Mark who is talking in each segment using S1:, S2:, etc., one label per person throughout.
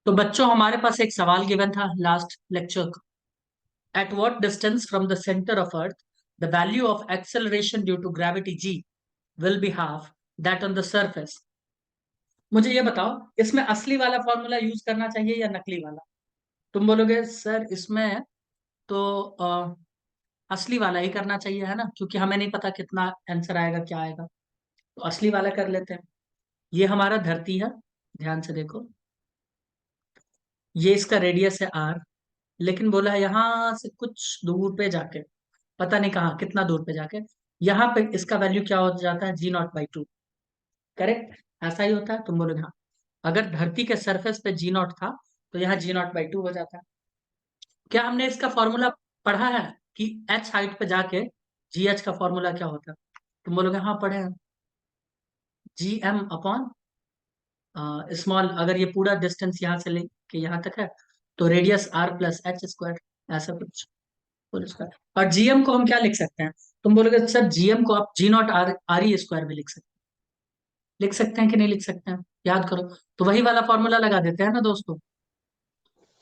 S1: तो बच्चों हमारे पास एक सवाल गिवन था लास्ट लेक्चर का। At what distance from the centre of earth the value of acceleration due to gravity G will be half that on the surface. मुझे ये बताओ, इसमें असली वाला फॉर्मूला यूज करना चाहिए या नकली वाला? तुम बोलोगे सर इसमें तो असली वाला ही करना चाहिए, है ना, क्योंकि हमें नहीं पता कितना आंसर आएगा, क्या आएगा। तो असली वाला कर लेते हैं। ये हमारा धरती है, ध्यान से देखो। ये इसका रेडियस है आर, लेकिन बोला है यहाँ से कुछ दूर पे जाके, पता नहीं कहाँ, कितना दूर पे जाके, यहाँ पे इसका वैल्यू क्या हो जाता है, G0/2। करेक्ट, ऐसा ही होता है। तुम बोलोगे हाँ। अगर धरती के सरफेस पे G0 था तो यहाँ G0/2 हो जाता है। क्या हमने इसका फॉर्मूला पढ़ा है कि h हाइट पे जाके GH का फॉर्मूला क्या होता है? तुम बोलोगे हाँ पढ़े हैं। Gm/, स्मॉल, अगर ये पूरा डिस्टेंस यहाँ से लेके यहाँ तक है तो रेडियस r+h², ऐसा कुछ होल स्क्वायर। और जीएम को हम क्या लिख सकते हैं? तुम बोलोगे सर जीएम को आप G0 r e² भी लिख सकते हैं कि नहीं लिख सकते हैं? याद करो। तो वही वाला फॉर्मूला लगा देते हैं ना दोस्तों,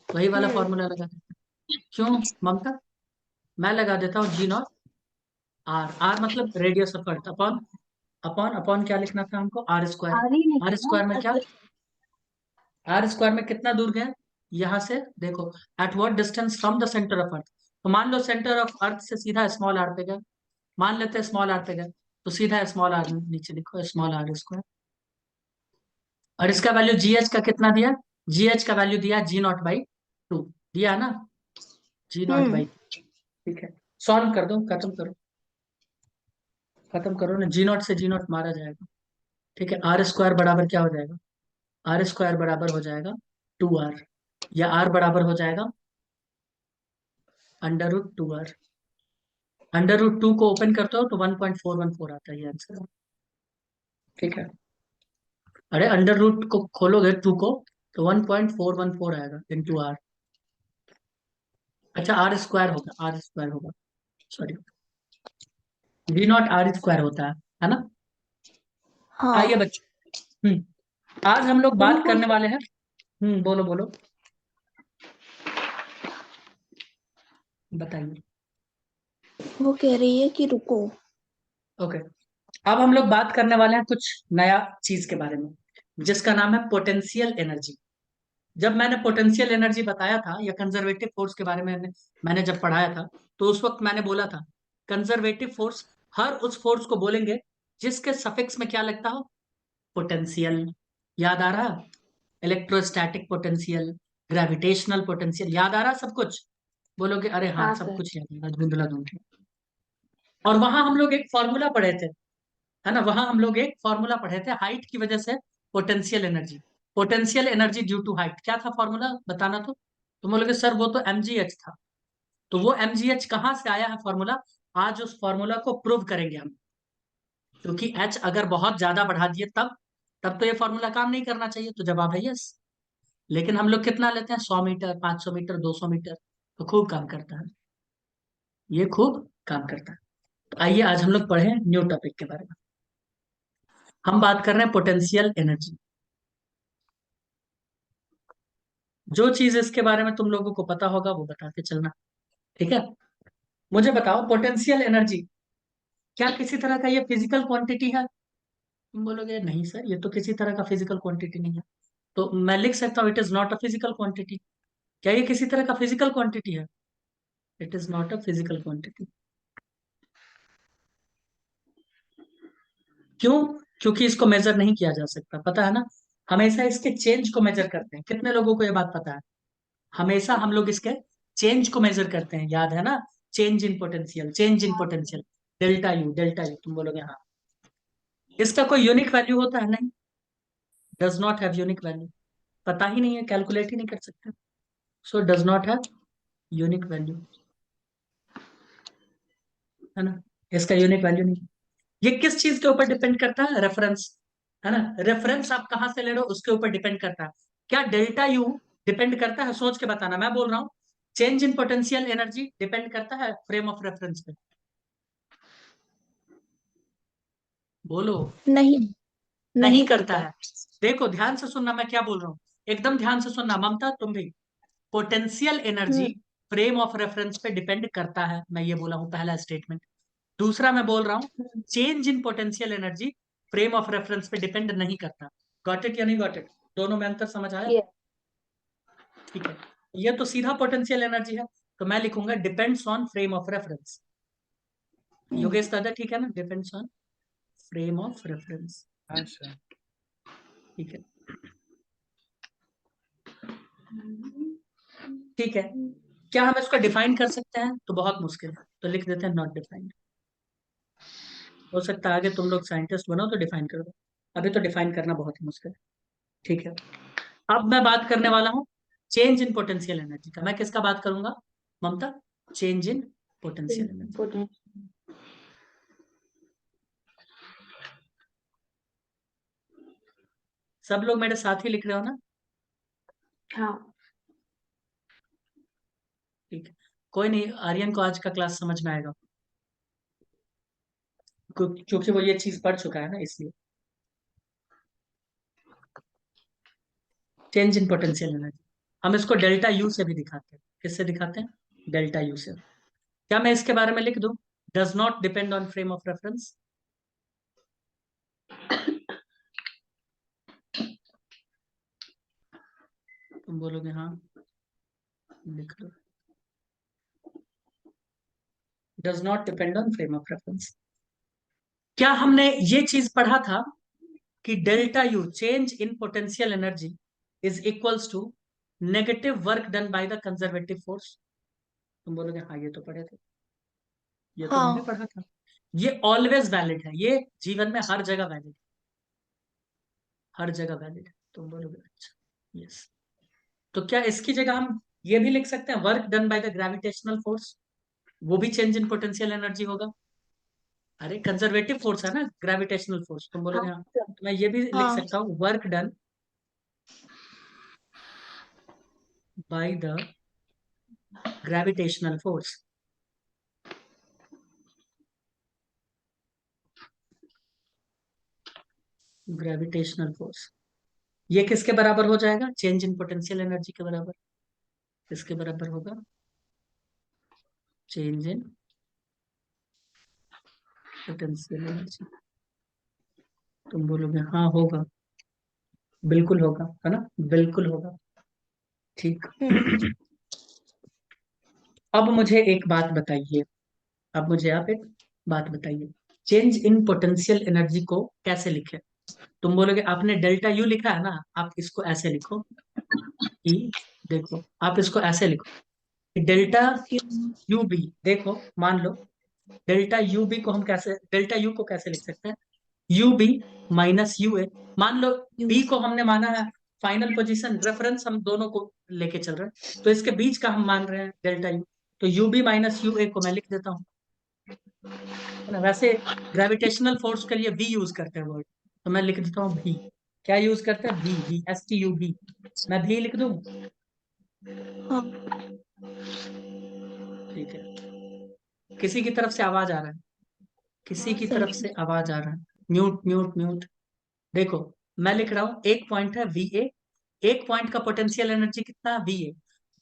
S1: वही वाला
S2: हम्म।
S1: फॉर्मूला लगा देते हैं। क्यों ममता? मैं लगा देता हूँ G0 r, आर मतलब radius of earth, upon upon upon क्या लिखना था हमको, r²।
S2: आर ही
S1: आर
S2: लिखना
S1: स्क्वायर में क्या,
S2: मतलब।
S1: r² में कितना दूर गया यहाँ से, देखो। Eight what distance from the centre of अर्थ, तो मान लो सेंटर ऑफ अर्थ से सीधा स्मॉल आर पे गया, मान लेते हैं स्मॉल आर पे गया, तो सीधा स्मॉल आर नीचे लिखो, स्मॉल r²। और इसका वैल्यू जीएच का कितना दिया, जीएच का वैल्यू दिया G0/2 दिया है ना,
S2: हम्म।
S1: G0/2। ठीक है, सॉल्व कर दो, खत्म करो, खत्म करो ना। G0 से G0 मारा जाएगा। ठीक है, r² बराबर क्या हो जाएगा, r² बराबर हो जाएगा 2r, या r बराबर हो जाएगा √2r। √2 को ओपन करते हो तो 1.414 आता है, ये आंसर है। ठीक है, अरे √ को खोलोगे 2 को तो 1.414 आएगा इंटू आर। अच्छा, R² होगा, सॉरी। G0 r² होता है ना। आइए
S2: हाँ।
S1: बच्चों, आज हम लोग बात
S2: रुको।
S1: करने वाले हैं। बोलो बोलो, बताइए।
S2: वो कह रही है कि रुको।
S1: ओके, अब हम लोग बात करने वाले हैं कुछ नया चीज के बारे में, जिसका नाम है पोटेंशियल एनर्जी। जब मैंने पोटेंशियल एनर्जी बताया था या कंजर्वेटिव फोर्स के बारे में मैंने जब पढ़ाया था, तो उस वक्त मैंने बोला था कंजर्वेटिव फोर्स हर उस फोर्स को बोलेंगे जिसके सफिक्स में क्या लगता हो, पोटेंशियल। याद आ रहा? इलेक्ट्रोस्टैटिक पोटेंशियल, ग्रेविटेशनल पोटेंशियल, याद आ रहा सब कुछ? बोलोगे अरे हाँ
S2: हाँ
S1: सब
S2: सर।
S1: कुछ याद आ रहा, धुंधला धुंधला। और वहां हम लोग एक फॉर्मूला पढ़े थे, है ना, वहां हम लोग एक फॉर्मूला पढ़े थे हाइट की वजह से potential energy due to height. क्या था फॉर्मूला, बताना तो। तुम बोलोगे सर वो तो mgh था। तो वो mgh कहाँ से आया है फॉर्मूला? आज उस फॉर्मूला को प्रूव करेंगे हम, क्योंकि h अगर बहुत ज्यादा बढ़ा दिए तब तो ये फॉर्मूला काम नहीं करना चाहिए, तो जवाब है यस। लेकिन हम लोग कितना लेते हैं, 100 मीटर, 500 मीटर, 200 मीटर, तो खूब काम करता है, ये खूब काम करता है। तो आइए आज हम लोग पढ़े न्यू टॉपिक के बारे में। हम बात कर रहे हैं पोटेंशियल एनर्जी। जो चीज इसके बारे में तुम लोगों को पता होगा वो बताते चलना, ठीक है। मुझे बताओ पोटेंशियल एनर्जी क्या किसी तरह का ये फिजिकल क्वांटिटी है? तुम बोलोगे नहीं सर ये तो किसी तरह का फिजिकल क्वांटिटी नहीं है। तो मैं लिख सकता हूँ it is not a physical quantity. क्या ये किसी तरह का फिजिकल क्वांटिटी है? It is not a physical quantity. क्यों? क्योंकि इसको मेजर नहीं किया जा सकता, पता है ना। हमेशा इसके चेंज को मेजर करते हैं, कितने लोगों को ये बात पता है? हमेशा हम लोग इसके चेंज को मेजर करते हैं, याद है ना। Change in potential, delta U, तुम बोलोगे हाँ। इसका कोई यूनिक वैल्यू होता है? नहीं, does not have unique value. पता ही नहीं है, कैलकुलेट ही नहीं कर सकते, so does not have unique value, है ना। इसका यूनिक वैल्यू नहीं। ये किस चीज के ऊपर डिपेंड करता है, रेफरेंस, है ना। रेफरेंस आप कहाँ से ले लो उसके ऊपर डिपेंड करता है। क्या डेल्टा यू डिपेंड करता है? सोच के बताना, मैं बोल रहा हूँ change in potential energy depend करता है फ्रेम ऑफ रेफरेंस पे। बोलो।
S2: नहीं,
S1: नहीं
S2: नहीं
S1: करता
S2: करता।
S1: है। देखो ध्यान से सुनना मैं क्या बोल रहा हूँ। एकदम ध्यान से सुनना ममता, तुम भी। Potential energy frame of reference पे डिपेंड करता है, मैं ये बोला हूं पहला स्टेटमेंट। दूसरा मैं बोल रहा हूं change in potential energy frame of reference पे डिपेंड नहीं करता। गॉट इट या नहीं गॉट इट? दोनों में अंतर समझ आया?
S2: Yeah.
S1: ठीक है, ये तो सीधा पोटेंशियल एनर्जी है, तो मैं लिखूंगा depends on frame of reference. Yogesh दादा ठीक है ना, depends on frame of reference.
S3: अच्छा,
S1: ठीक है, ठीक है। क्या हम इसको डिफाइन कर सकते हैं? तो बहुत मुश्किल है, तो लिख देते हैं नॉट डिफाइंड। हो सकता है आगे तुम लोग साइंटिस्ट बनो तो डिफाइन कर दो, अभी तो डिफाइन करना बहुत ही मुश्किल है। ठीक है, अब मैं बात करने वाला हूं चेंज इन पोटेंशियल एनर्जी का। मैं किसका बात करूंगा Mamta? Change in potential energy.
S2: Potential.
S1: सब लोग मेरे साथ ही लिख रहे हो ना?
S2: हाँ.
S1: ठीक है, कोई नहीं, आर्यन को आज का क्लास समझ में आएगा क्योंकि वो ये चीज पढ़ चुका है ना, इसलिए। चेंज इन पोटेंशियल एनर्जी हम इसको डेल्टा यू से भी दिखाते हैं। किससे दिखाते हैं? डेल्टा यू से। क्या मैं इसके बारे में लिख दूं does not depend on frame of reference? तुम बोलोगे हाँ, लिख लो does not depend on frame of reference. क्या हमने ये चीज पढ़ा था कि delta U change in potential energy is equals to negative work done by the conservative force? तुम बोलोगे हाँ, ये तो पढ़े थे, ये तो हमने
S2: हाँ.
S1: पढ़ा था। ये ऑलवेज वैलिड है, ये जीवन में हर जगह वैलिड है, हर जगह वैलिड है। तुम बोलोगे अच्छा, यस। तो क्या इसकी जगह हम ये भी लिख सकते हैं work done by the gravitational force? वो भी चेंज इन पोटेंशियल एनर्जी होगा। अरे कंजर्वेटिव फोर्स है ना ग्रेविटेशनल फोर्स, तुम बोलोगे
S2: हाँ.
S1: हाँ। तो मैं ये भी लिख
S2: हाँ.
S1: सकता हूँ work done by the gravitational force. Gravitational force ये किसके बराबर हो जाएगा? चेंज इन पोटेंशियल एनर्जी के बराबर। किसके बराबर होगा? Change in potential energy. तुम बोलोगे हाँ होगा, बिल्कुल होगा, है ना, बिल्कुल होगा। ठीक। अब मुझे एक बात बताइए, अब मुझे आप एक बात बताइए, चेंज इन पोटेंशियल एनर्जी को कैसे लिखे? तुम बोलोगे आपने डेल्टा यू लिखा है ना, आप इसको ऐसे लिखो कि, देखो आप इसको ऐसे लिखो कि डेल्टा यू बी। देखो मान लो डेल्टा यू बी को हम कैसे, डेल्टा यू को कैसे लिख सकते हैं? You B minus U A. मान लो बी को हमने माना है फाइनल पोजीशन, रेफरेंस हम दोनों को लेके चल रहे हैं, तो इसके बीच का हम मान रहे हैं डेल्टा यू। तो you B minus you A को मैं लिख देता हूँ, है ना। वैसे ग्रेविटेशनल फोर्स के लिए वी यूज करते हैं वर्ड, तो मैं लिख देता हूँ भी। क्या यूज करते हैं? भी, भी, एस टी यू बी। मैं भी लिख दूं?
S2: हाँ.
S1: ठीक है, किसी की तरफ से आवाज आ रहा है, किसी की तरफ से आवाज आ रहा है। Mute mute mute. देखो मैं लिख रहा हूं एक पॉइंट है वी ए, एक पॉइंट का पोटेंशियल एनर्जी कितना? V A.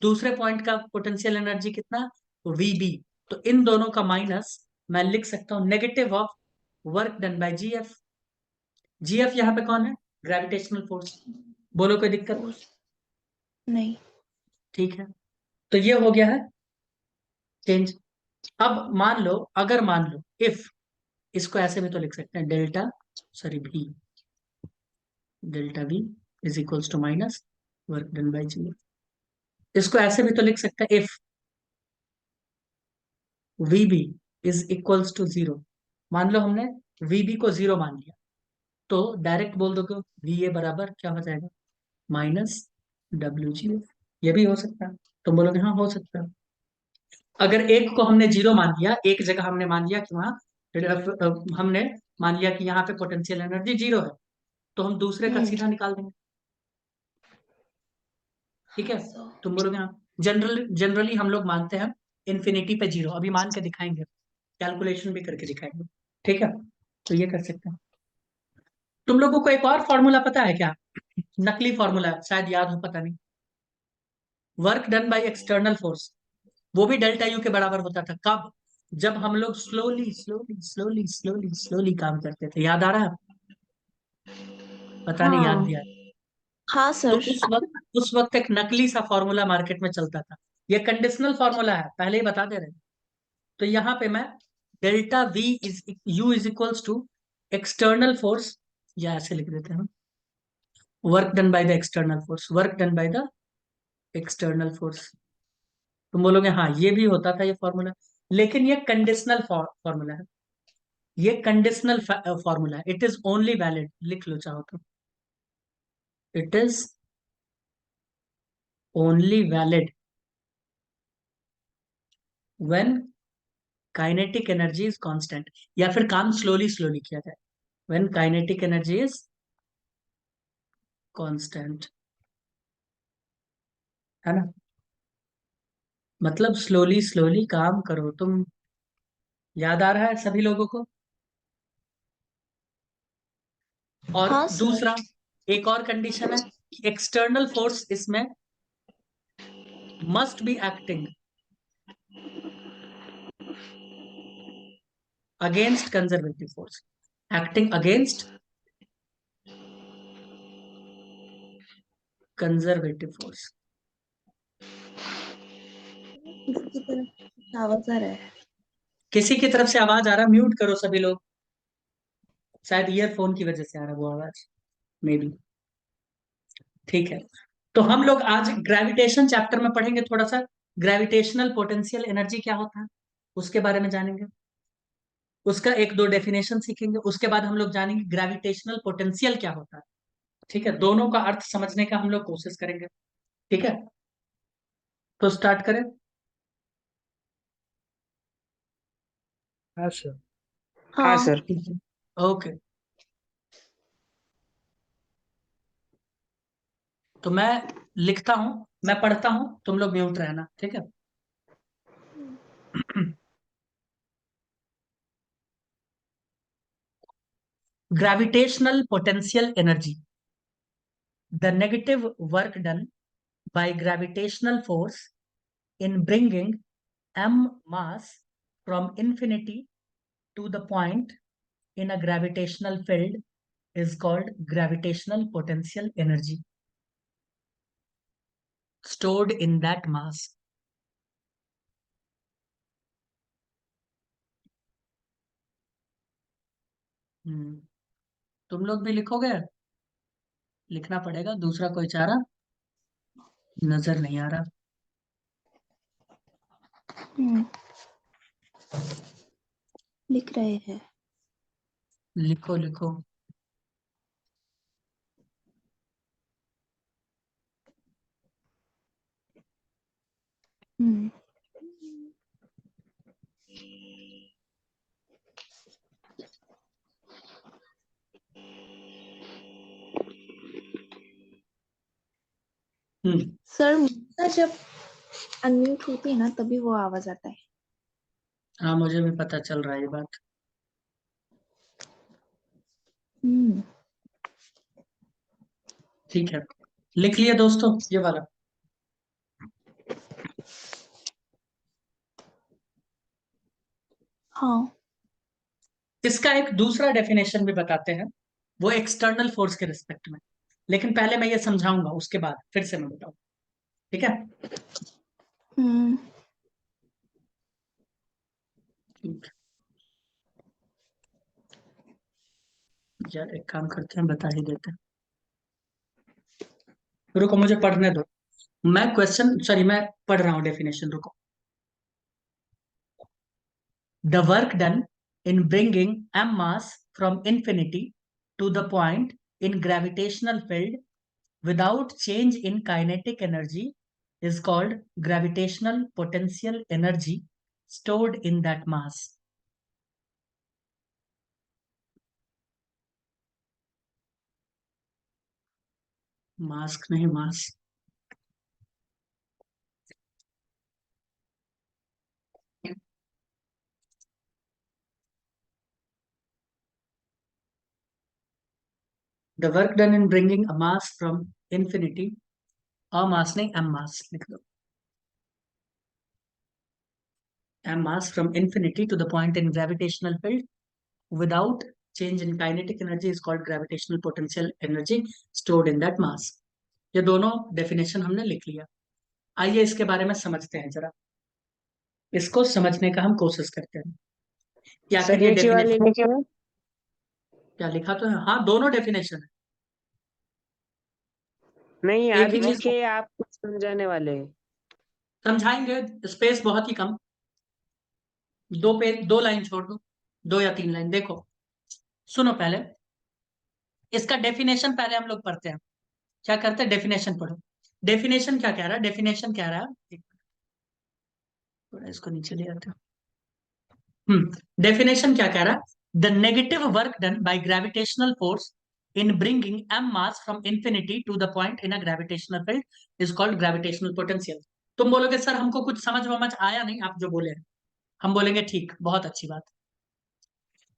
S1: दूसरे पॉइंट का पोटेंशियल एनर्जी कितना? V B. तो इन दोनों का माइनस मैं लिख सकता हूं negative of work done by G F. G F यहाँ पे कौन है? Gravitational force. बोलो कोई दिक्कत?
S2: नहीं.
S1: ठीक है, तो ये हो गया है चेंज। अब मान लो, अगर मान लो इफ, इसको ऐसे भी तो लिख सकते हैं डेल्टा, सॉरी भी, delta V is equals to minus work done by G. इसको ऐसे भी तो लिख सकते हैं if V B is equals to zero. मान लो हमने वी बी को जीरो मान लिया, तो डायरेक्ट बोल दो कि वी ए बराबर क्या हो जाएगा? Minus W G. ये भी हो सकता है, तो बोलोगे हाँ हो सकता है। अगर एक को हमने जीरो मान लिया, एक जगह हमने मान लिया कि वहां हमने मान लिया कि यहाँ पे पोटेंशियल एनर्जी जीरो है, तो हम दूसरे का सीधा निकाल देंगे। ठीक है, तुम बोलोगे हाँ। जनरली हम लोग मानते हैं इन्फिनिटी पे जीरो, अभी मान के दिखाएंगे, कैलकुलेशन भी करके दिखाएंगे। ठीक है, तो ये कर सकते हैं। तुम लोगों को एक और फॉर्मूला पता है क्या? नकली फॉर्मूला है, शायद याद हो, पता नहीं। Work done by external force, वो भी डेल्टा यू के बराबर होता था। कब? जब हम लोग slowly slowly slowly slowly slowly काम करते थे। याद आ रहा है? पता नहीं याद
S2: हाँ
S1: भी आया।
S2: हाँ
S1: तो
S2: सर।
S1: उस वक्त एक नकली सा फॉर्मूला मार्केट में चलता था। ये कंडीशनल फॉर्मूला है, पहले ही बता दे रहे हैं। तो यहाँ पे मैं delta V is U is equals to external force, या ऐसे लिख देते हैं, work done by the external force, work done by the external force. तुम बोलोगे हाँ ये भी होता था ये फॉर्मूला, लेकिन ये कंडीशनल फॉर्मूला है। ये कंडीशनल फॉर्मूला है, इट इज ओनली वैलिड, लिख लो चाहो तो। It is only valid when kinetic energy is constant, या फिर काम स्लोली स्लोली किया जाए, when kinetic energy is constant, है ना? मतलब स्लोली स्लोली काम करो तुम। याद आ रहा है सभी लोगों को? और
S2: हाँ सर।
S1: दूसरा, एक और कंडीशन है, एक्सटर्नल फोर्स इसमें must be acting against conservative force, acting against conservative force.
S2: इसकी तरफ आवाज आ रहा है।
S1: किसी की तरफ से आवाज आ रहा है? म्यूट करो सभी लोग। शायद ईयरफोन की वजह से आ रहा है वो आवाज, मे बी। ठीक है, तो हम लोग आज ग्रेविटेशन चैप्टर में पढ़ेंगे थोड़ा सा। ग्रेविटेशनल पोटेंशियल एनर्जी क्या होता है उसके बारे में जानेंगे, उसका एक दो डेफिनेशन सीखेंगे। उसके बाद हम लोग जानेंगे ग्रेविटेशनल पोटेंशियल क्या होता है। ठीक है, दोनों का अर्थ समझने का हम लोग कोशिश करेंगे। ठीक है, तो स्टार्ट करें।
S3: हाँ सर। हाँ
S2: हाँ।
S3: सर।
S1: ओके, तो मैं लिखता हूं, मैं पढ़ता हूं, तुम लोग म्यूट रहना, ठीक है? Gravitational potential energy, the negative work done by gravitational force in bringing m mass from infinity to the point in a gravitational field is called gravitational potential energy stored in that mass. हम्म, तुम लोग भी लिखोगे? लिखना पड़ेगा, दूसरा कोई चारा नजर नहीं आ रहा।
S2: हम्म, लिख रहे हैं।
S1: लिखो लिखो।
S2: हम्म।
S1: हम्म,
S2: सर मुद्दा जब अनम्यूट होती है ना तभी वो आवाज आता है।
S1: हाँ मुझे भी पता चल रहा है ये बात।
S2: हम्म।
S1: ठीक है, लिख लिया दोस्तों ये वाला?
S2: हाँ।
S1: इसका एक दूसरा डेफिनेशन भी बताते हैं, वो एक्सटर्नल फोर्स के रिस्पेक्ट में। लेकिन पहले मैं ये समझाऊंगा, उसके बाद फिर से मैं बताऊं। ठीक है?
S2: हम्म।
S1: ठीक। यार एक काम करते हैं, बता ही देते हैं। रुको मुझे पढ़ने दो, मैं क्वेश्चन सॉरी मैं पढ़ रहा हूँ डेफिनेशन, रुको। The work done in bringing M mass from infinity to the point in gravitational field without change in kinetic energy is called gravitational potential energy stored in that mass. Mask नहीं, mass. The work done in bringing a mass from infinity, a mass नहीं M mass लिख दो, M mass from infinity to the point in gravitational field without change in kinetic energy is called gravitational potential energy stored in that mass. ये दोनों definition हमने लिख लिया। आइए इसके बारे में समझते हैं जरा, इसको समझने का हम कोशिश करते हैं कि
S3: सर
S1: आखिर ये
S3: नीचे वाले
S1: डेफिनेशन
S3: लिखे हुए
S1: क्या लिखा तो है। हाँ, दोनों डेफिनेशन है,
S3: नहीं,
S1: एक ही
S3: अभी
S1: चीज को
S3: लिखे आप कुछ समझाने वाले हैं।
S1: समझाएंगे, स्पेस बहुत ही कम, 2 पेज 2 लाइन छोड़ दो, 2 या 3 लाइन। देखो सुनो, पहले इसका डेफिनेशन पहले हम लोग पढ़ते हैं। क्या करते हैं, डेफिनेशन पढ़ो। डेफिनेशन क्या कह रहा है, डेफिनेशन कह रहा है, थोड़ा इसको नीचे ले आते हैं। डेफिनेशन क्या कह रहा है, the negative work done by gravitational force in bringing M mass from infinity to the point in a gravitational field is called gravitational potential. तुम बोलोगे सर हमको कुछ समझ आया नहीं आप जो बोले हैं। हम बोलेंगे ठीक, बहुत अच्छी बात।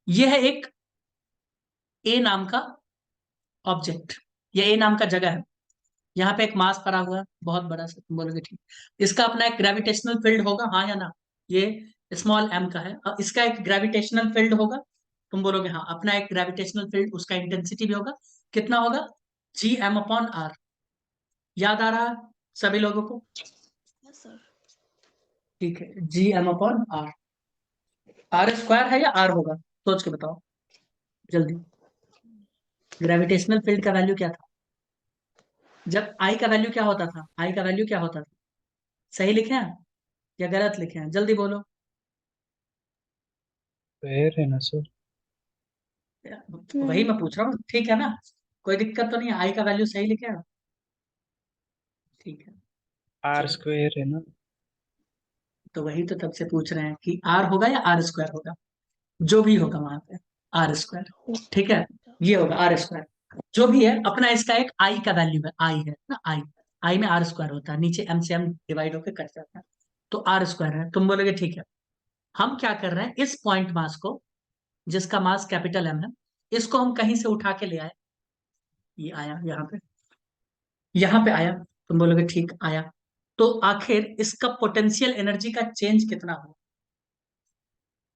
S1: यह है एक ए नाम का ऑब्जेक्ट, यह ए नाम का जगह है, यहाँ पे एक मास पड़ा हुआ है बहुत बड़ा सा। तुम बोलोगे ठीक, इसका अपना एक ग्रेविटेशनल फील्ड होगा, हाँ या ना। ये स्मॉल एम का है और इसका एक ग्रेविटेशनल फील्ड होगा। तुम बोलोगे हाँ, अपना एक ग्रेविटेशनल फील्ड, उसका इंटेंसिटी भी होगा। कितना होगा, जी एम अपॉन आर। याद आ रहा है सभी लोगों को?
S2: Yes sir.
S1: ठीक है, G M upon R. R square है या आर होगा, सोच के बताओ जल्दी। ग्रेविटेशनल फील्ड का वैल्यू क्या था, जब आई का वैल्यू क्या होता था, आई का वैल्यू क्या होता था? सही लिखे हैं या गलत लिखे हैं, जल्दी बोलो।
S3: स्क्वायर है ना सर?
S1: वही मैं पूछ रहा हूँ, ठीक है ना? कोई दिक्कत तो नहीं है, आई का वैल्यू सही लिखे हैं? ठीक है,
S3: आर
S1: चलो।
S3: स्क्वायर है ना?
S1: तो वही तो तब से पूछ रहे हैं कि आर होगा या आर स्क्वायर होगा, जो भी होगा वहां पे आर स्क्वायर। ठीक है, ये होगा आर स्क्वायर। जो भी है अपना, इसका एक आई का वैल्यू है, आई है ना, आई। आई में आर स्क्वायर होता है, नीचे एम से एम डिवाइड होकर कट जाता है, तो आर स्क्वायर है। तुम बोलोगे ठीक है, हम क्या कर रहे हैं, इस पॉइंट मास को, जिसका मास कैपिटल एम है, इसको हम कहीं से उठा के ले आए। ये आया यहाँ पे आया। तुम बोलोगे ठीक आया, तो आखिर इसका पोटेंशियल एनर्जी का चेंज कितना हो?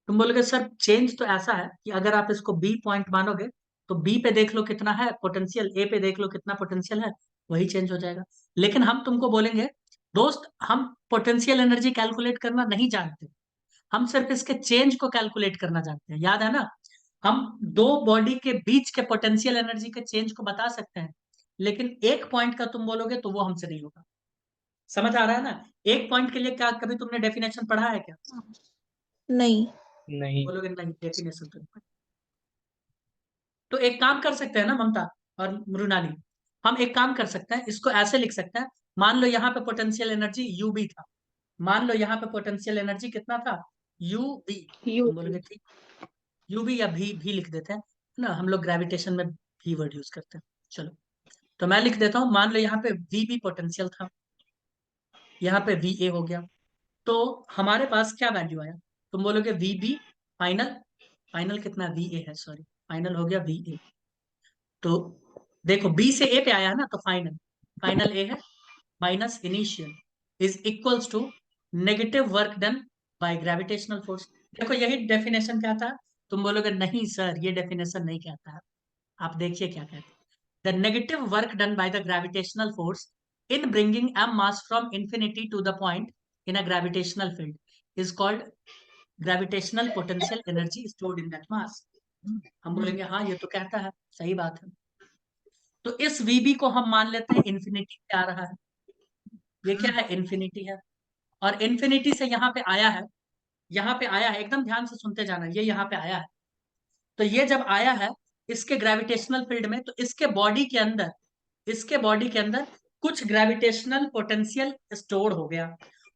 S1: तुम बोलोगे सर चेंज तो ऐसा है कि अगर आप इसको बी पॉइंट मानोगे, तो बी पे देख लो कितना है पोटेंशियल, ए पे देख लो कितना पोटेंशियल है, वही चेंज हो जाएगा। लेकिन हम तुमको बोलेंगे दोस्त, हम पोटेंशियल एनर्जी कैलकुलेट करना नहीं जानते, हम सिर्फ इसके चेंज को कैलकुलेट करना जानते हैं। याद है ना, हम दो बॉडी के बीच के पोटेंशियल एनर्जी के चेंज को बता सकते हैं, लेकिन एक पॉइंट का तुम बोलोगे तो वो हमसे नहीं होगा। समझ आ रहा है ना? एक पॉइंट के लिए क्या कभी तुमने डेफिनेशन पढ़ा है क्या?
S2: नहीं।
S3: नहीं।
S1: बोलोगे नहीं, डेफिनेशन तो नहीं पढ़ा। तो एक काम कर सकते हैं ना ममता और मृणाली, हम एक काम कर सकते हैं, इसको ऐसे लिख सकते हैं। मान लो यहाँ पे पोटेंशियल एनर्जी यू बी था, मान लो यहाँ पे पोटेंशियल एनर्जी कितना था, यू बी।
S2: यू।
S1: तुम बोलोगे ठीक, यू बी या भी लिख देते हैं ना, हम लोग ग्रेविटेशन में भी वर्ड यूज करते हैं। चलो, तो मैं लिख देता हूँ, मान लो यहाँ पे वी बी पोटेंशियल था, यहाँ पे वी ए हो गया, तो हमारे पास क्या वैल्यू आया? तुम बोलोगे वी बी फाइनल, फाइनल कितना, वी ए है, सॉरी, फाइनल हो गया वी ए। तो देखो बी से ए पे आया है ना, तो फाइनल, फाइनल ए है minus initial is equals to negative work done by gravitational force. देखो यही डेफिनेशन क्या था? तुम बोलोगे नहीं सर ये डेफिनेशन नहीं कहता है। आप देखिए क्या कहते हैं, the negative work done by the gravitational force in bringing m mass from infinity to the point in a gravitational field is called gravitational potential energy stored in that mass। हम बोलेंगे हाँ ये तो कहता है, सही बात है। तो इस वीबी को हम मान लेते हैं इन्फिनिटी पे आ रहा है, ये क्या है, इन्फिनिटी है। और इन्फिनिटी से यहाँ पे आया है, यहाँ पे आया है, एकदम ध्यान से सुनते जाना, ये यहाँ पे आया है। तो ये जब आया है इसके ग्रेविटेशनल फील्ड में, तो इसके बॉडी के अंदर, इसके बॉडी के अंदर कुछ ग्रेविटेशनल पोटेंशियल स्टोर हो गया,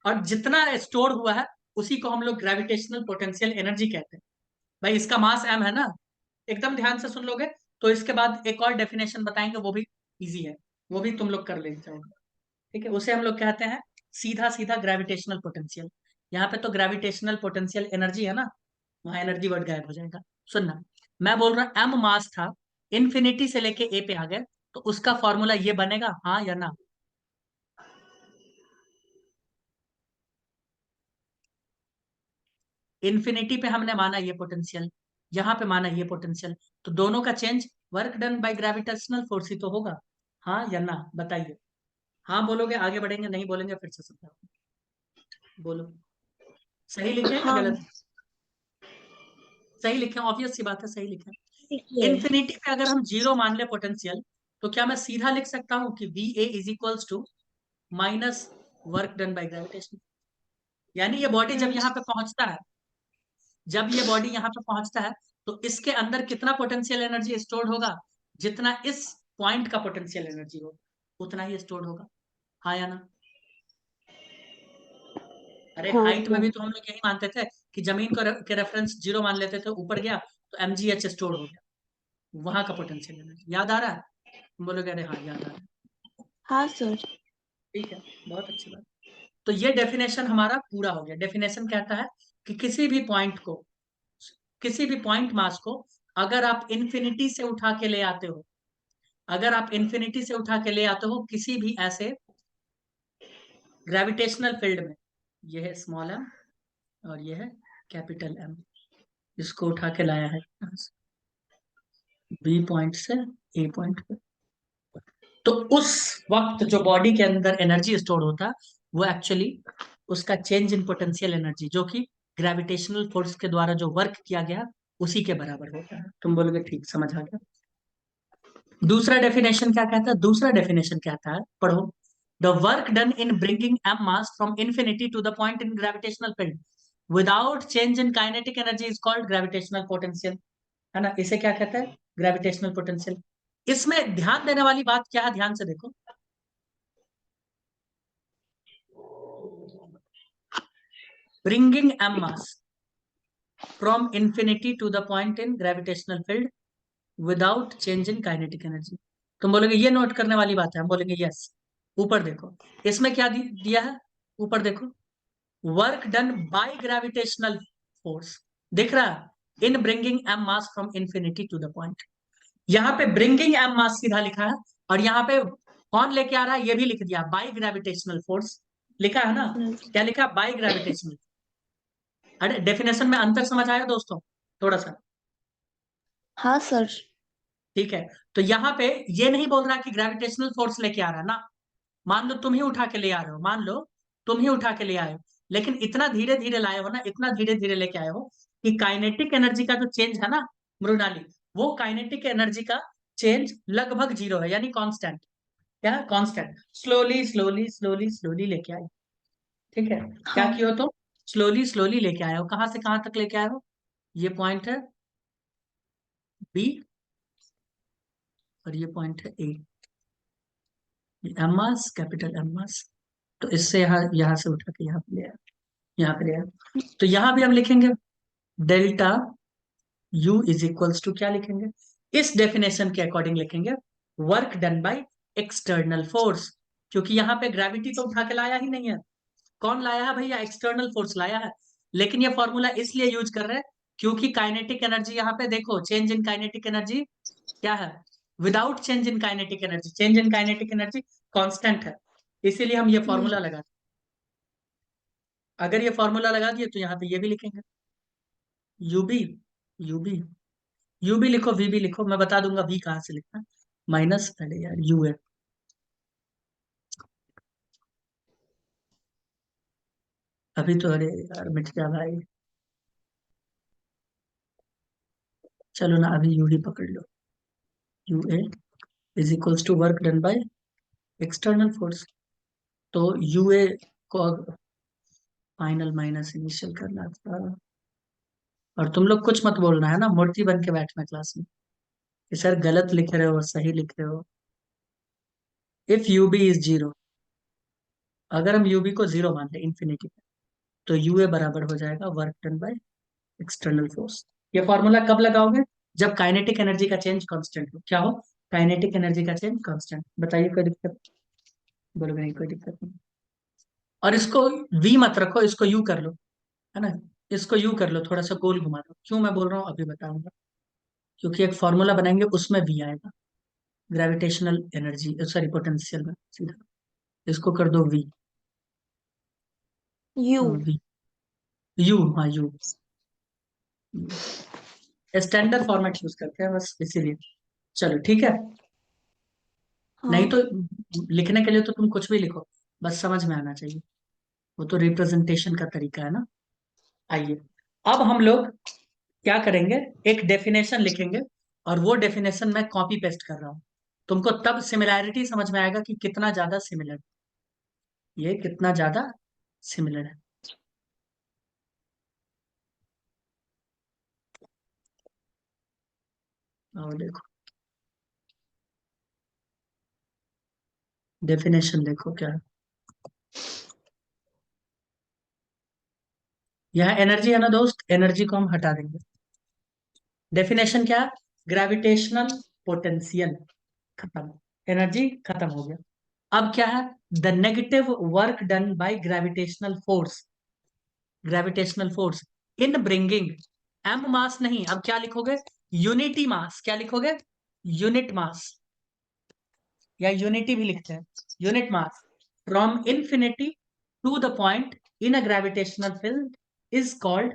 S1: और जितना स्टोर हुआ है उसी को हम लोग ग्रेविटेशनल पोटेंशियल एनर्जी कहते हैं। भाई इसका मास एम है ना, एकदम ध्यान से सुन लोगे तो इसके बाद एक और डेफिनेशन बताएंगे, वो भी इजी है, वो भी तुम लोग कर ले जाओगे। ठीक है, उसे हम लोग कहते हैं सीधा सीधा ग्रेविटेशनल पोटेंशियल। यहाँ पे तो ग्रेविटेशनल पोटेंशियल एनर्जी है ना, वहां एनर्जी वर्ड गायब हो जाएगा। सुनना, मैं बोल रहा एम मास था इन्फिनिटी से लेके ए पे आ गए, तो उसका फॉर्मूला ये बनेगा, हाँ या ना? इन्फिनिटी पे हमने माना ये पोटेंशियल, यहाँ पे माना ये पोटेंशियल, तो दोनों का change work done by gravitational force ही तो होगा, हाँ या ना? बताइए। हाँ बोलोगे आगे बढ़ेंगे, नहीं बोलेंगे फिर से समझाओ। बोलो, सही लिखे या
S2: हाँ
S1: गलत? सही लिखे, ऑब्वियस सी बात है, सही लिखे।
S2: लिखिए।
S1: इन्फिनिटी पे अगर हम जीरो मान ले पोटेंशियल, तो क्या मैं सीधा लिख सकता हूँ कि V A is equals to minus work done by gravitation? यानी ये बॉडी जब यहाँ पे पहुंचता है, जब ये बॉडी यहाँ पे पहुंचता है, तो इसके अंदर कितना पोटेंशियल एनर्जी स्टोर्ड होगा? जितना इस पॉइंट का पोटेंशियल एनर्जी होगा उतना ही स्टोर्ड होगा, हाँ या ना? अरे
S2: हाँ
S1: हाइट में
S2: सर।
S1: भी तो हम लोग यही मानते थे कि जमीन को के रेफरेंस जीरो मान लेते थे, ऊपर गया तो mgh स्टोर हो गया, वहां का पोटेंशियल एनर्जी याद आ रहा है? तुम बोलोगे अरे हाँ याद आ रहा है,
S2: हाँ सर।
S1: ठीक है, बहुत अच्छी बात। तो ये डेफिनेशन हमारा पूरा हो गया। डेफिनेशन कहता है कि किसी भी पॉइंट को, किसी भी पॉइंट मास को अगर आप इन्फिनिटी से उठा के ले आते हो, अगर आप इन्फिनिटी से उठा के ले आते हो किसी भी ऐसे ग्रेविटेशनल फील्ड में, ये है स्मॉल एम और ये है कैपिटल एम, इसको उठा के लाया है बी पॉइंट से ए पॉइंट पे, तो उस वक्त जो बॉडी के अंदर एनर्जी स्टोर होता है वो एक्चुअली उसका चेंज इन पोटेंशियल एनर्जी, जो कि ग्रेविटेशनल फोर्स के द्वारा जो वर्क किया गया उसी के बराबर होता है। तुम बोलोगे ठीक, समझ आ गया। दूसरा डेफिनेशन क्या कहता है? दूसरा डेफिनेशन कहता है, पढ़ो, the work done in bringing M mass from infinity to the point in gravitational field without change in kinetic energy is called gravitational potential, है ना? इसे क्या कहते हैं? Gravitational potential. इसमें ध्यान देने वाली बात क्या है, ध्यान से देखो, bringing M mass from infinity to the point in gravitational field without change in kinetic energy. तुम बोलोगे ये नोट करने वाली बात है, हम बोलेंगे यस। ऊपर देखो, इसमें क्या दिया है, ऊपर देखो, work done by gravitational force, दिख रहा है, in bringing M mass from infinity to the point. यहाँ पे ब्रिंगिंग एम मास सीधा लिखा है, और यहाँ पे कौन लेके आ रहा है ये भी लिख दिया, बाय ग्रेविटेशनल फोर्स लिखा है ना? क्या लिखा? By gravitational. अरे डेफिनेशन में अंतर समझ आया दोस्तों थोड़ा सा?
S2: हाँ सर।
S1: ठीक है, तो यहाँ पे ये नहीं बोल रहा कि ग्रेविटेशनल फोर्स लेके आ रहा है ना, मान लो तुम ही उठा के ले आ रहे हो, मान लो तुम ही उठा के ले आए हो, लेकिन इतना धीरे धीरे लाए हो ना, इतना धीरे धीरे लेके आए हो कि काइनेटिक एनर्जी का जो चेंज है ना मृणाली, वो काइनेटिक एनर्जी का चेंज लगभग जीरो है, यानी कांस्टेंट। क्या? Constant. Slowly slowly slowly slowly लेके आए, ठीक है? क्या
S2: हाँ।
S1: किया हो? तो स्लोली स्लोली लेके आए हो, कहां से कहां तक लेके आए हो? ये पॉइंट है बी और ये पॉइंट है ए, एम मास, कैपिटल एम मास, तो इससे यहाँ से उठा के यहाँ पे ले आए, यहाँ पे ले आए। तो यहाँ भी हम लिखेंगे delta U is equals to, क्या लिखेंगे इस डेफिनेशन के अकॉर्डिंग? लिखेंगे work done by external force, क्योंकि यहाँ पे ग्रेविटी तो उठा के लाया ही नहीं है। कौन लाया है भैया? एक्सटर्नल फोर्स लाया है। लेकिन ये फॉर्मूला इसलिए यूज कर रहे हैं क्योंकि काइनेटिक एनर्जी, यहाँ पे देखो, चेंज इन काइनेटिक एनर्जी क्या है? Without change in kinetic energy, change in kinetic energy constant है, इसीलिए हम ये फॉर्मूला लगा। अगर ये फॉर्मूला लगा दिए तो यहाँ पे ये भी लिखेंगे, यूबी, यूबी, यूबी लिखो, वी भी लिखो, मैं बता दूंगा वी कहां से लिखना, माइनस पहले यार यू है, अभी तो, अरे यार मिट गया भाई, चलो ना अभी यू ही पकड़ लो, U A is equals to work done by external force, तो यू ए को फाइनल माइनस इनिशियल करना था। और तुम लोग कुछ मत बोलना है ना, मूर्ति बन के बैठना क्लास में कि सर गलत लिख रहे हो और सही लिख रहे हो। If U B is zero, अगर हम यूबी को जीरो मान लें इन्फिनिटी, तो यू ए बराबर हो जाएगा work done by external force. ये फॉर्मूला कब लगाओगे? जब काइनेटिक एनर्जी का चेंज कांस्टेंट हो। क्या हो? काइनेटिक एनर्जी का चेंज कांस्टेंट। बताइए कोई दिक्कत? बोलोगे नहीं कोई दिक्कत नहीं। और इसको वी मत रखो, इसको यू कर लो, है ना? इसको यू कर लो, थोड़ा सा गोल घुमा दो। क्यों मैं बोल रहा हूँ अभी बताऊंगा। क्योंकि एक फॉर्मूला बनाएंगे उसमें वी आएगा, ग्रेविटेशनल एनर्जी, सॉरी पोटेंशियल में सीधा इसको कर दो वी,
S2: यू।
S1: वी, यू, हाँ यू। स्टैंडर्ड फॉर्मेट यूज करते हैं बस इसीलिए। चलो ठीक है, नहीं
S2: हाँ।
S1: तो लिखने के लिए तो तुम कुछ भी लिखो, बस समझ में आना चाहिए, वो तो रिप्रेजेंटेशन का तरीका है ना। आइए, अब हम लोग क्या करेंगे, एक डेफिनेशन लिखेंगे, और वो डेफिनेशन मैं कॉपी पेस्ट कर रहा हूं। तुमको तब सिमिलैरिटी समझ में आएगा कि कितना ज्यादा सिमिलर, ये कितना ज्यादा सिमिलर है। और देखो, डेफिनेशन देखो क्या है। यह एनर्जी है ना दोस्त, एनर्जी को हम हटा देंगे। डेफिनेशन क्या है, ग्रेविटेशनल पोटेंशियल, खत्म, एनर्जी खत्म हो गया। अब क्या है, the negative work done by gravitational force, gravitational force in bringing, M mass नहीं, अब क्या लिखोगे, यूनिटी मास, क्या लिखोगे, यूनिट मास, या यूनिटी भी लिखते हैं, unit mass from infinity to the point in a gravitational field is called,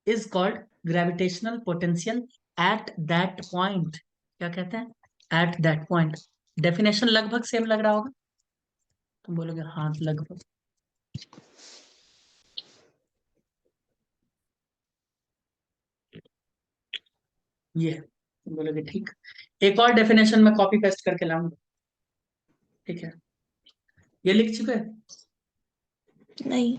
S1: is called gravitational potential at that point. क्या कहते हैं, एट दैट पॉइंट। डेफिनेशन लगभग सेम लग रहा होगा, तुम बोलोगे हाँ लगभग। ये है, तुम बोलोगे ठीक। एक और डेफिनेशन मैं कॉपी पेस्ट करके लाऊंगा, ठीक है, ये लिख चुके हैं,
S2: नहीं।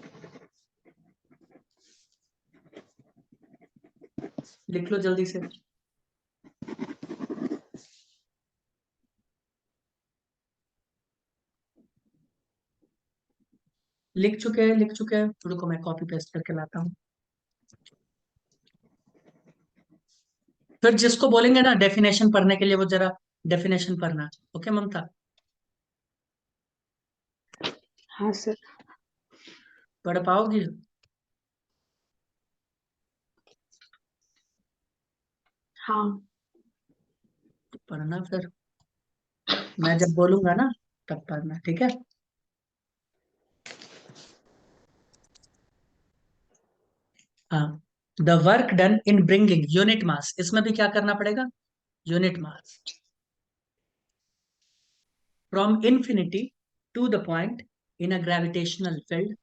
S1: लिख लो जल्दी से। लिख चुके हैं, लिख चुके हैं, रुको मैं कॉपी पेस्ट करके लाता हूँ। फिर जिसको बोलेंगे ना डेफिनेशन पढ़ने के लिए, वो जरा डेफिनेशन पढ़ना, ओके ममता,
S3: हाँ सर।
S1: पढ़ पाओगी,
S2: हाँ।
S1: पढ़ना फिर, मैं जब बोलूंगा ना तब पढ़ना, ठीक है। हाँ, the work done in bringing unit mass, इसमें भी क्या करना पड़ेगा, unit mass from infinity to the point in a gravitational field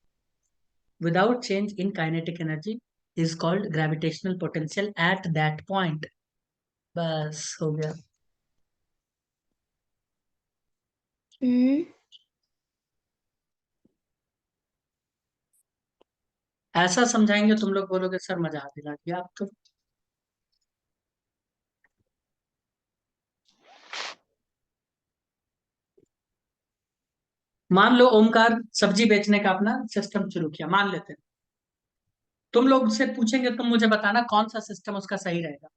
S1: without change in kinetic energy is called gravitational potential at that point। बस हो गया।
S2: हम्म।
S1: ऐसा समझाएंगे तुम लोग बोलोगे सर मजा दिला दिया आप तो। मान लो ओमकार सब्जी बेचने का अपना सिस्टम शुरू किया, मान लेते हैं, तुम लोग से पूछेंगे, तुम मुझे बताना कौन सा सिस्टम उसका सही रहेगा,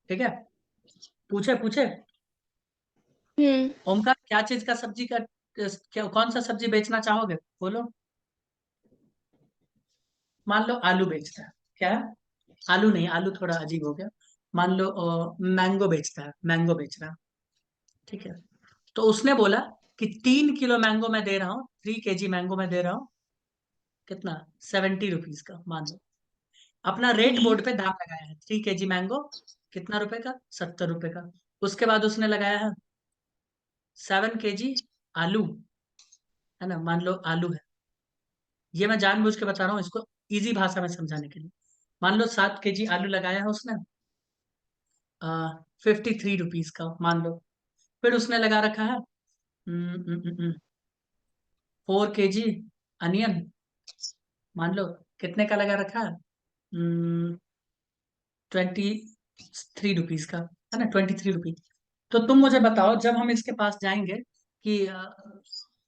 S1: ठीक है। पूछे पूछे,
S2: हम्म।
S1: ओमकार क्या चीज का सब्जी का, क्या कौन सा सब्जी बेचना चाहोगे, बोलो। मान लो आलू बेचता है, क्या है? आलू नहीं, आलू थोड़ा अजीब हो गया। मान लो मैंगो बेचता है, मैंगो बेच रहा है, ठीक है। तो उसने बोला कि 3 किलो मैंगो मैं दे रहा हूँ, 3 kg मैंगो मैं दे रहा हूँ, कितना, 70 रुपीज का, मान लो। अपना रेट बोर्ड पे दाम लगाया है, 3 kg मैंगो कितना रुपए का, 70 रुपए का। उसके बाद उसने लगाया है 7 kg आलू, है ना, मान लो आलू है, ये मैं जानबूझ के बता रहा हूँ इसको इजी भाषा में समझाने के लिए। मान लो 7 kg आलू लगाया है उसने, 53 रुपीज का मान लो। फिर उसने लगा रखा है 4 kg अनियन, मान लो कितने का लगा रखा है, 23 रुपीज का, है ना, 23 रुपीज। तो तुम मुझे बताओ, जब हम इसके पास जाएंगे कि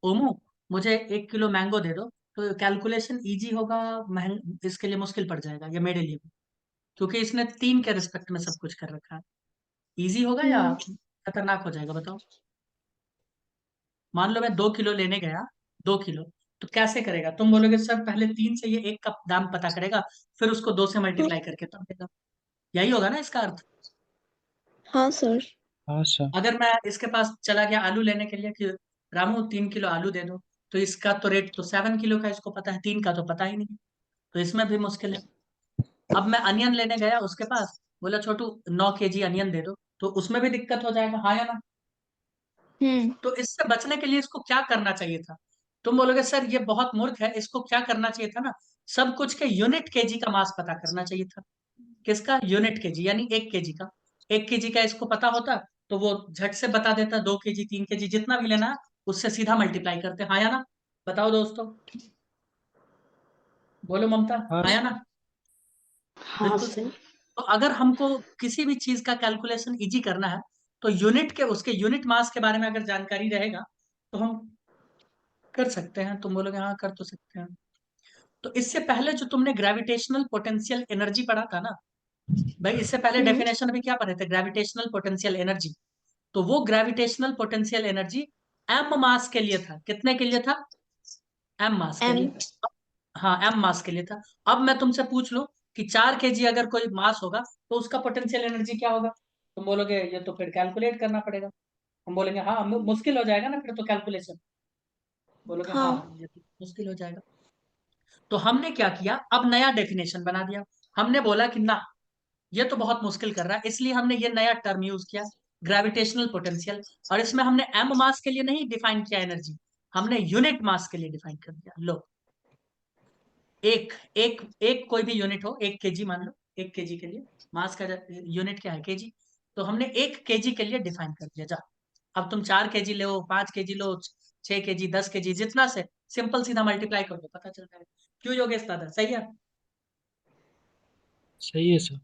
S1: ओमो मुझे 1 किलो मैंगो दे दो, तो कैलकुलेशन इजी होगा, महंग इसके लिए मुश्किल पड़ जाएगा, ये मेरे लिए भी, क्योंकि इसने 3 के रिस्पेक्ट में सब कुछ कर रखा है। इजी होगा या
S2: हम्म।
S1: खतरनाक हो जाएगा, बताओ। मान लो मैं 2 किलो लेने गया, 2 किलो, तो कैसे करेगा, तुम बोलोगे सर पहले 3 से ये एक का दाम पता करेगा, फिर उसको 2 से मल्टीप्लाई करके तब देगा, यही होगा ना इसका अर्थ।
S2: हाँ सर।
S3: हाँ सर।
S1: अगर मैं इसके पास चला गया आलू लेने के लिए कि रामू 3 किलो आलू दे दो, तो इसका तो रेट तो 7 किलो का इसको पता है, 3 का तो पता ही नहीं, तो इसमें भी मुश्किल है। अब मैं अनियन लेने गया उसके पास, बोला छोटू 9 kg अनियन दे दो, तो उसमें भी दिक्कत हो जाएगा, हाँ या ना।
S2: हम्म।
S1: तो इससे बचने के लिए इसको क्या करना चाहिए था? तुम बोलोगे सर ये बहुत मूर्ख है, इसको क्या करना चाहिए था ना, सब कुछ के यूनिट केजी का मास पता करना चाहिए था। किसका? यूनिट केजी, यानी 1 kg का। 1 kg का इसको पता होता तो वो झट से बता देता, 2 kg 3 kg जितना भी लेना है उससे सीधा मल्टीप्लाई करते, हाँ या ना। बताओ दोस्तों, बोलो ममता,
S3: हाँ
S1: हाँ या
S3: सर।
S1: ना।
S3: हाँ
S1: बिल्कुल सही।
S3: सर।
S1: तो अगर हमको किसी भी चीज का कैलकुलेशन इजी करना है, तो यूनिट के उसके यूनिट मास के बारे में अगर जानकारी रहेगा तो हम कर सकते हैं। तुम बोलोगे हाँ कर तो सकते हैं। तो इससे पहले जो तुमने ग्रेविटेशनल पोटेंशियल एनर्जी पढ़ा था ना भाई, इससे पहले
S2: हम्म।
S1: डेफिनेशन भी क्या पढ़े थे? Gravitational potential energy. तो वो ग्रेविटेशनल पोटेंशियल एनर्जी एम मास के लिए था। कितने के लिए था? एम मास के
S2: एम।
S1: लिए। हाँ, एम मास के लिए था। अब मैं तुमसे पूछ लूं कि 4 kg अगर कोई मास होगा तो उसका पोटेंशियल एनर्जी क्या होगा? तुम बोलोगे ये तो फिर कैलकुलेट करना पड़ेगा। हम बोलेंगे हाँ मुश्किल हो जाएगा ना फिर तो कैलकुलेशन। बोलोगे हाँ
S2: हाँ।
S1: ये तो मुश्किल हो जाएगा। तो हमने क्या किया, अब नया डेफिनेशन बना दिया। हमने बोला कि ना, ये तो बहुत मुश्किल कर रहा है, इसलिए हमने ये नया टर्म यूज किया, ग्रेविटेशनल पोटेंशियल। और इसमें हमने एम मास के लिए नहीं डिफाइन किया एनर्जी, हमने यूनिट मास के लिए डिफाइन कर दिया। लो, एक एक एक कोई भी यूनिट हो, 1 kg मान लो, 1 kg के लिए मास का यूनिट क्या है? केजी। तो हमने 1 kg के लिए डिफाइन कर दिया। जा, अब तुम 4 kg लो, 5 kg लो, 6 kg, 10 kg, जितना से सिंपल सीधा मल्टीप्लाई कर दो, पता चल जाएगा। क्यों योगेश दादा, सही है?
S3: सही है सर।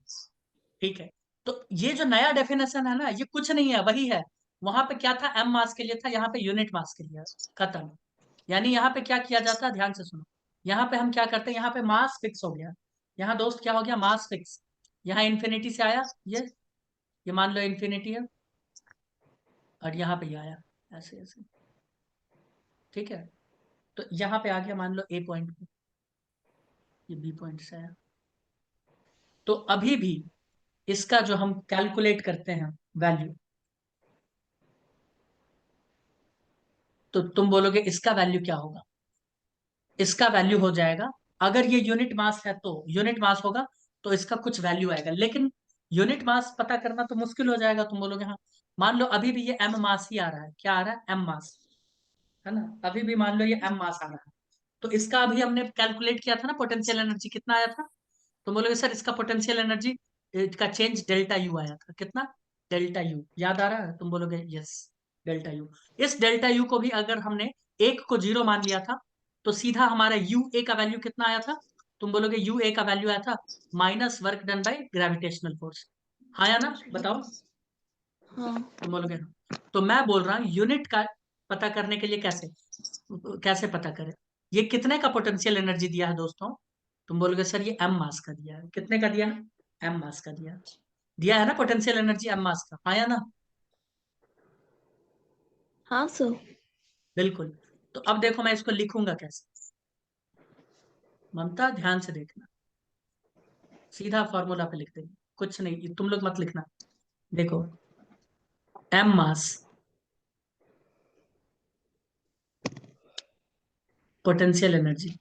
S1: ठीक है। तो ये जो नया डेफिनेशन है ना, ये कुछ नहीं है, वही है। वहां पे क्या था? एम मास के लिए था, यहाँ पे यूनिट मास के लिए है। खत्म। यानी यहाँ पे क्या किया जाता है, ध्यान से सुनो। यहाँ पे हम क्या करते हैं, यहाँ पे मास फिक्स हो गया। यहाँ दोस्त क्या हो गया? Mass fix. यहाँ इन्फिनिटी से आया ये मान लो इन्फिनिटी है, और यहाँ पे ये आया ऐसे ऐसे। ठीक है। तो यहाँ पे आ गया मान लो ए पॉइंट पे, ये बी पॉइंट से आया। तो अभी भी इसका जो हम कैलकुलेट करते हैं वैल्यू, तो तुम बोलोगे इसका वैल्यू क्या होगा? इसका वैल्यू हो जाएगा, अगर ये यूनिट मास है तो यूनिट मास होगा, तो इसका कुछ वैल्यू आएगा। लेकिन यूनिट मास पता करना तो मुश्किल हो जाएगा। तुम बोलोगे हाँ, मान लो अभी भी ये एम मास ही आ रहा है। क्या आ रहा है? एम मास, है ना। अभी भी मान लो ये एम मास आ रहा है, तो इसका अभी हमने कैलकुलेट किया था ना, पोटेंशियल एनर्जी कितना आया था? तुम बोलोगे सर इसका पोटेंशियल एनर्जी का चेंज डेल्टा यू आया था। कितना? डेल्टा यू, याद आ रहा है? तुम बोलोगे यस, डेल्टा यू। इस डेल्टा यू को भी अगर हमने 1 को 0 मान लिया था, तो सीधा हमारा यू ए का वैल्यू कितना आया था? तुम बोलोगे यू ए का वैल्यू आया था minus work done by gravitational force, हाँ या ना? बताओ।
S2: हाँ।
S1: तुम बोलोगे हाँ। तो मैं बोल रहा हूँ यूनिट का पता करने के लिए कैसे कैसे पता करें? ये कितने का पोटेंशियल एनर्जी दिया है दोस्तों? तुम बोलोगे सर ये एम मास का दिया है। कितने का दिया है? एम मास का दिया है। दिया है ना पोटेंशियल एनर्जी एम मास का, हाँ या ना?
S2: हाँ सर।
S1: बिल्कुल। तो अब देखो मैं इसको लिखूंगा कैसे। ममता ध्यान से देखना, सीधा फॉर्मूला पे लिख देंगे, कुछ नहीं, ये तुम लोग मत लिखना। देखो, एम मास पोटेंशियल एनर्जी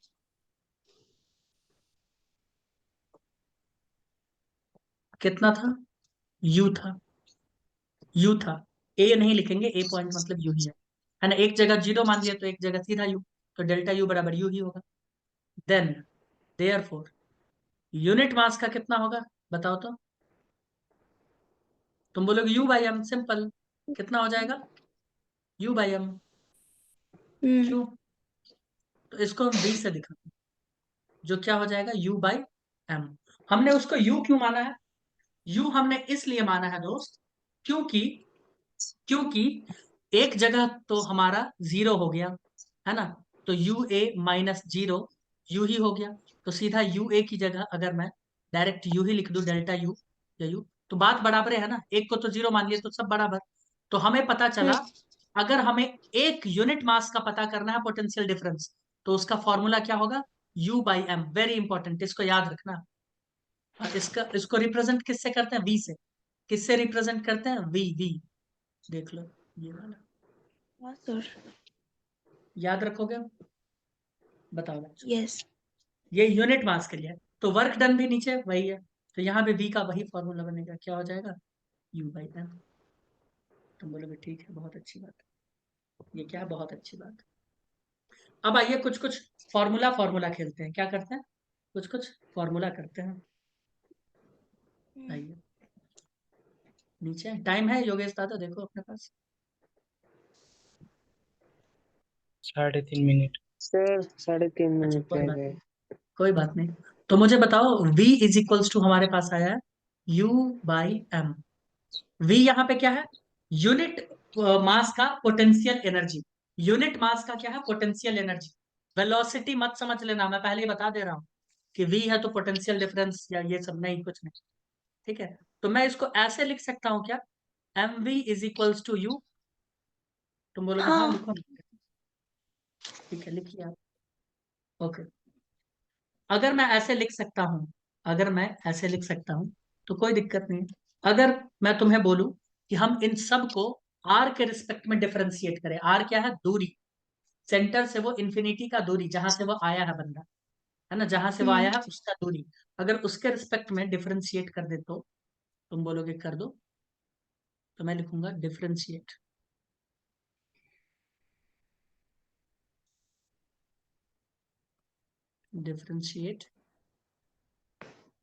S1: कितना था? यू था, यू था। ए नहीं लिखेंगे, ए पॉइंट मतलब यू ही है ना। एक जगह 0 मान लिया तो एक जगह सीधा यू, तो डेल्टा यू बराबर यू ही होगा। देन देयरफॉर यूनिट मास का कितना होगा? बताओ तो। तुम बोलोगे यू बाई एम, सिंपल। कितना हो जाएगा? U by M.
S2: हम्म।
S1: क्यों? तो इसको हम v से दिखाते हैं, जो क्या हो जाएगा? u by M. हमने उसको u क्यों माना है? u हमने इसलिए माना है दोस्त, क्योंकि क्योंकि एक जगह तो हमारा 0 हो गया, है ना। तो यू ए माइनस 0 यू ही हो गया। तो सीधा यू ए की जगह अगर मैं डायरेक्ट यू ही लिख दूं, डेल्टा यू या यू, तो बात बराबर है ना। एक को तो 0 मान लिया तो सब बराबर। तो हमें पता चला, अगर हमें एक यूनिट मास का पता करना है पोटेंशियल डिफरेंस, तो उसका फॉर्मूला क्या होगा? u by M. Very important, इसको याद रखना। और इसको रिप्रेजेंट किससे करते हैं? v से। किससे रिप्रेजेंट करते हैं? वी वी देख लो ये वाला,
S2: हाँ सर।
S1: याद रखोगे? बताओ बच्चों।
S2: यस।
S1: ये यूनिट मास के लिए है, तो वर्क डन भी नीचे वही है, तो यहाँ पे वी का वही फॉर्मूला बनेगा, क्या हो जाएगा? U by M. तुम बोलोगे ठीक है, बहुत अच्छी बात, ये क्या है, बहुत अच्छी बात। अब आइए कुछ कुछ फॉर्मूला फॉर्मूला खेलते हैं, क्या करते हैं, कुछ कुछ फॉर्मूला करते हैं। आइए नीचे टाइम है योगेश दादा, देखो अपने पास।
S3: 3.5 मिनट।
S4: सर 3.5
S1: अच्छा
S4: मिनट
S1: कोई
S4: रह
S1: बात
S4: गए।
S1: नहीं, कोई बात नहीं। तो मुझे बताओ v इज इक्वल्स टू हमारे पास आया है u बाई एम। v यहाँ पे क्या है? यूनिट मास का पोटेंशियल एनर्जी। यूनिट मास का क्या है? Potential energy. वेलोसिटी मत समझ लेना, मैं पहले ही बता दे रहा हूँ कि v है तो पोटेंशियल डिफरेंस या ये सब नहीं, कुछ नहीं। ठीक है, तो मैं इसको ऐसे लिख सकता हूँ क्या? M V is equals to U. तुम बोलोगे हाँ
S2: हाँ।
S1: लिखो। ठीक है लिखिए आप। ओके, अगर मैं ऐसे लिख सकता हूं, अगर मैं ऐसे लिख सकता हूं तो कोई दिक्कत नहीं। अगर मैं तुम्हें बोलूं कि हम इन सब को आर के रिस्पेक्ट में डिफरेंशिएट करें, आर क्या है? दूरी, सेंटर से वो इंफिनिटी का दूरी, जहां से वो आया है बंदा, है ना, जहां से वो आया है उसका दूरी, अगर उसके रिस्पेक्ट में डिफरेंशिएट कर दे तो तुम बोलोगे कर दो, तो मैं लिखूंगा differentiate, differentiate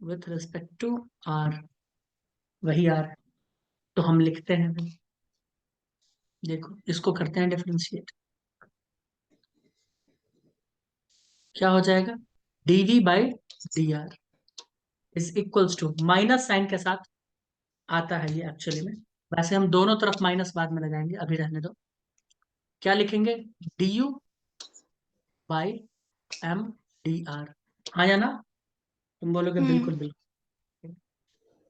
S1: with respect to R, वही आर। तो हम लिखते हैं, देखो इसको करते हैं डिफरेंशिएट, क्या हो जाएगा? dv by D R is equals to, minus sign के साथ आता है ये एक्चुअली में, वैसे हम दोनों तरफ माइनस बाद में लगाएंगे, अभी रहने दो। क्या लिखेंगे? du by M D R, हाँ या ना? तुम बोलोगे बिल्कुल बिल्कुल।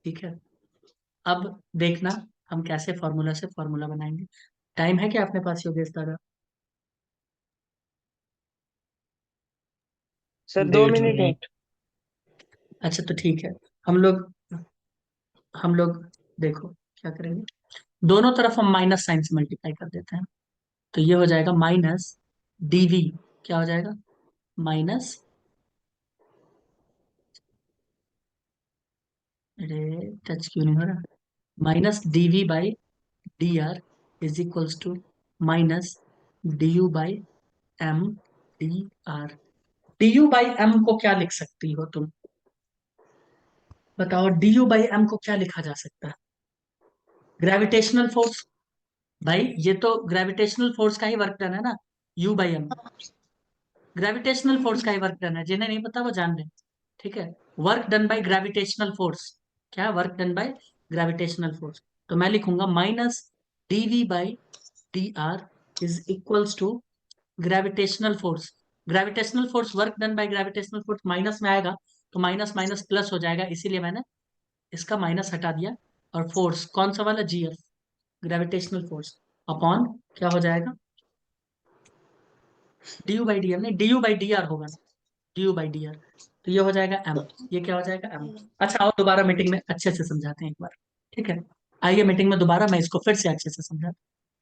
S1: ठीक है, अब देखना हम कैसे फॉर्मूला से फॉर्मूला बनाएंगे। टाइम है क्या अपने पास योगेश दादा?
S4: सर 2
S3: 1.5
S4: मिनट है।
S3: मिनट।
S1: अच्छा तो ठीक है, हम लोग देखो क्या करेंगे, दोनों तरफ हम माइनस साइन से मल्टीप्लाई कर देते हैं, तो ये हो जाएगा माइनस डीवी, क्या हो जाएगा? माइनस, अरे टच क्यों नहीं हो रहा, minus DV by D R is equals to minus D U by M D R. D U by M को क्या लिख सकती हो तुम? बताओ डी यू बाई एम को क्या लिखा जा सकता है? ग्रेविटेशनल फोर्स, भाई ये तो ग्रेविटेशनल फोर्स का ही वर्क डन है ना, U by M gravitational force का ही वर्क डन है, जिन्हें नहीं पता वो जान लें। ठीक है, work done by gravitational force, क्या work done by gravitational force, तो मैं लिखूंगा minus DV by D R is equals to gravitational force. Gravitational force, work done by gravitational force minus में आएगा, तो माइनस माइनस प्लस हो जाएगा, इसीलिए मैंने इसका माइनस हटा दिया। और फोर्स कौन सा वाला? G F, gravitational force upon क्या हो जाएगा? D U by d M, नहीं d U by D R होगा ना, d U by D R, तो ये हो जाएगा एम, ये क्या हो जाएगा? एम। अच्छा आओ दोबारा मीटिंग में अच्छे से समझाते हैं एक बार, ठीक है, आइए मीटिंग में दोबारा मैं इसको फिर से अच्छे से समझाता हूं।